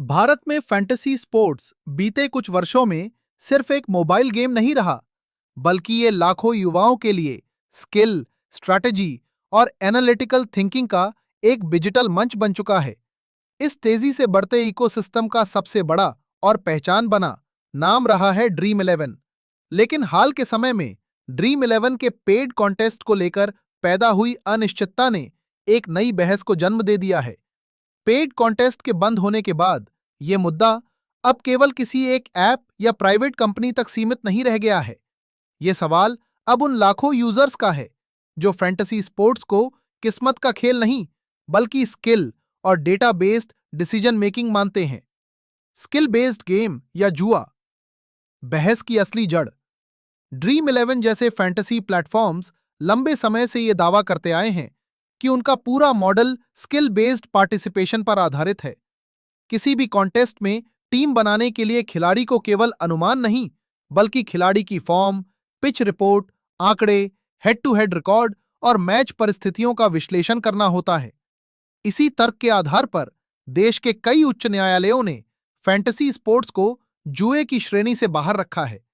भारत में fantasy sports बीते कुछ वर्षों में सिर्फ एक मोबाइल गेम नहीं रहा, बल्कि ये लाखों युवाओं के लिए स्किल, स्ट्रैटेजी और एनालिटिकल थिंकिंग का एक डिजिटल मंच बन चुका है। इस तेजी से बढ़ते इकोसिस्टम का सबसे बड़ा और पहचान बना नाम रहा है ड्रीम इलेवन। लेकिन हाल के समय में ड्रीम इलेवन के पेड कॉन्टेस्ट को लेकर पैदा हुई अनिश्चितता ने एक नई बहस को जन्म दे दिया है। पेड कॉन्टेस्ट के बंद होने के बाद यह मुद्दा अब केवल किसी एक ऐप या प्राइवेट कंपनी तक सीमित नहीं रह गया है। यह सवाल अब उन लाखों यूजर्स का है जो फैंटेसी स्पोर्ट्स को किस्मत का खेल नहीं, बल्कि स्किल और डेटा बेस्ड डिसीजन मेकिंग मानते हैं। स्किल बेस्ड गेम या जुआ, बहस की असली जड़। ड्रीम इलेवन जैसे फैंटेसी प्लेटफॉर्म्स लंबे समय से ये दावा करते आए हैं कि उनका पूरा मॉडल स्किल बेस्ड पार्टिसिपेशन पर आधारित है। किसी भी कॉन्टेस्ट में टीम बनाने के लिए खिलाड़ी को केवल अनुमान नहीं, बल्कि खिलाड़ी की फॉर्म, पिच रिपोर्ट, आंकड़े, हेड टू हेड रिकॉर्ड और मैच परिस्थितियों का विश्लेषण करना होता है। इसी तर्क के आधार पर देश के कई उच्च न्यायालयों ने फैंटेसी स्पोर्ट्स को जुए की श्रेणी से बाहर रखा है।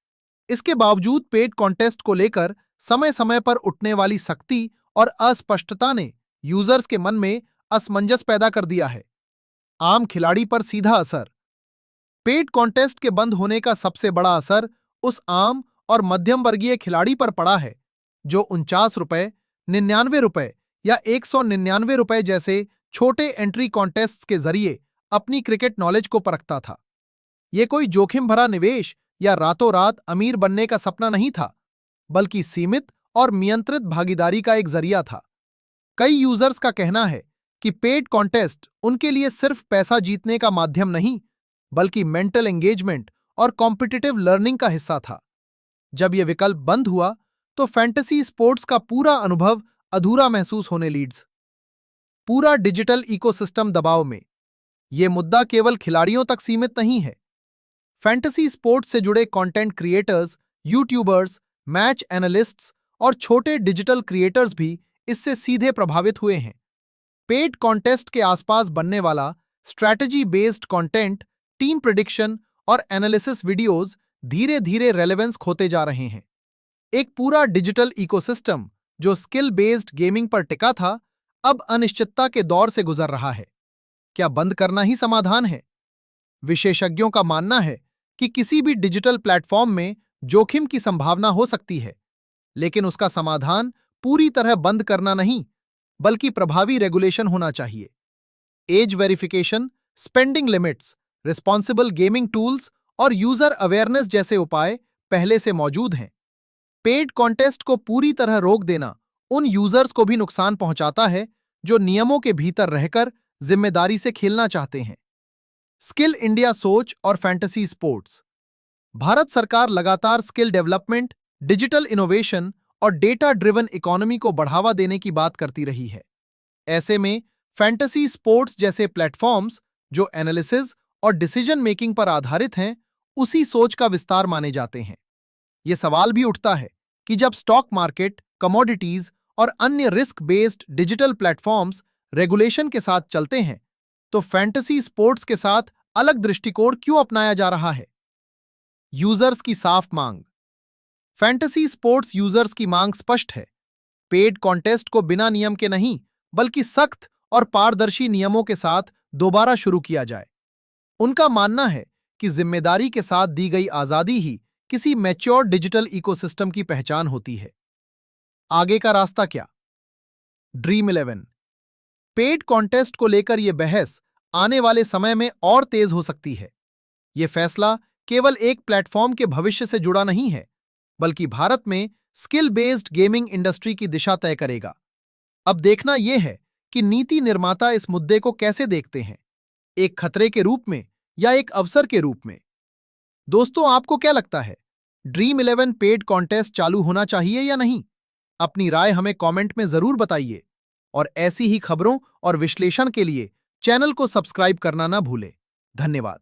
इसके बावजूद पेड कॉन्टेस्ट को लेकर समय समय पर उठने वाली सख्ती और अस्पष्टता ने यूजर्स के मन में असमंजस पैदा कर दिया है। आम खिलाड़ी पर सीधा असर। पेड कॉन्टेस्ट के बंद होने का सबसे बड़ा असर उस आम और मध्यम वर्गीय खिलाड़ी पर पड़ा है जो ₹49, ₹99 या ₹199 जैसे छोटे एंट्री कॉन्टेस्ट के जरिए अपनी क्रिकेट नॉलेज को परखता था। यह कोई जोखिम भरा निवेश या रातों रात अमीर बनने का सपना नहीं था, बल्कि सीमित और नियंत्रित भागीदारी का एक जरिया था। कई यूजर्स का कहना है कि पेड कॉन्टेस्ट उनके लिए सिर्फ पैसा जीतने का माध्यम नहीं, बल्कि मेंटल एंगेजमेंट और कॉम्पिटिटिव लर्निंग का हिस्सा था। जब यह विकल्प बंद हुआ, तो फैंटेसी स्पोर्ट्स का पूरा अनुभव अधूरा महसूस होने लीड्स। पूरा डिजिटल इकोसिस्टम दबाव में। यह मुद्दा केवल खिलाड़ियों तक सीमित नहीं है। फैंटेसी स्पोर्ट्स से जुड़े content creators, YouTubers, match analysts और छोटे डिजिटल क्रिएटर्स भी इससे सीधे प्रभावित हुए हैं। पेड कॉन्टेस्ट के आसपास बनने वाला strategy based content, team prediction और एनालिसिस वीडियोस धीरे धीरे रेलेवेंस खोते जा रहे हैं। एक पूरा डिजिटल इकोसिस्टम जो स्किल बेस्ड गेमिंग पर टिका था, अब अनिश्चितता के दौर से गुजर रहा है। क्या बंद करना ही समाधान है? विशेषज्ञों का मानना है कि किसी भी डिजिटल प्लेटफॉर्म में जोखिम की संभावना हो सकती है, लेकिन उसका समाधान पूरी तरह बंद करना नहीं, बल्कि प्रभावी रेगुलेशन होना चाहिए। Age verification, spending limits, responsible gaming tools और यूजर अवेयरनेस जैसे उपाय पहले से मौजूद हैं। पेड कॉन्टेस्ट को पूरी तरह रोक देना उन यूजर्स को भी नुकसान पहुंचाता है जो नियमों के भीतर रहकर जिम्मेदारी से खेलना चाहते हैं। स्किल इंडिया सोच और फैंटेसी स्पोर्ट्स। भारत सरकार लगातार स्किल डेवलपमेंट, डिजिटल इनोवेशन और डेटा ड्रिवन इकोनॉमी को बढ़ावा देने की बात करती रही है। ऐसे में फैंटेसी स्पोर्ट्स जैसे प्लेटफॉर्म्स जो एनालिसिस और डिसीजन मेकिंग पर आधारित हैं, उसी सोच का विस्तार माने जाते हैं। यह सवाल भी उठता है कि जब स्टॉक मार्केट, कमोडिटीज और अन्य risk based digital platforms regulation के साथ चलते हैं, तो फैंटेसी स्पोर्ट्स के साथ अलग दृष्टिकोण क्यों अपनाया जा रहा है? यूजर्स की साफ मांग। फैंटेसी स्पोर्ट्स यूजर्स की मांग स्पष्ट है। पेड कॉन्टेस्ट को बिना नियम के नहीं, बल्कि सख्त और पारदर्शी नियमों के साथ दोबारा शुरू किया जाए। उनका मानना है कि जिम्मेदारी के साथ दी गई आजादी ही किसी मैच्योर डिजिटल इकोसिस्टम की पहचान होती है। आगे का रास्ता क्या? ड्रीम इलेवन पेड कॉन्टेस्ट को लेकर यह बहस आने वाले समय में और तेज हो सकती है। यह फैसला केवल एक प्लेटफॉर्म के भविष्य से जुड़ा नहीं है, बल्कि भारत में स्किल बेस्ड गेमिंग इंडस्ट्री की दिशा तय करेगा। अब देखना यह है कि नीति निर्माता इस मुद्दे को कैसे देखते हैं, एक खतरे के रूप में या एक अवसर के रूप में। दोस्तों, आपको क्या लगता है, ड्रीम इलेवन पेड कॉन्टेस्ट चालू होना चाहिए या नहीं? अपनी राय हमें कमेंट में जरूर बताइए और ऐसी ही खबरों और विश्लेषण के लिए चैनल को सब्सक्राइब करना ना भूलें। धन्यवाद।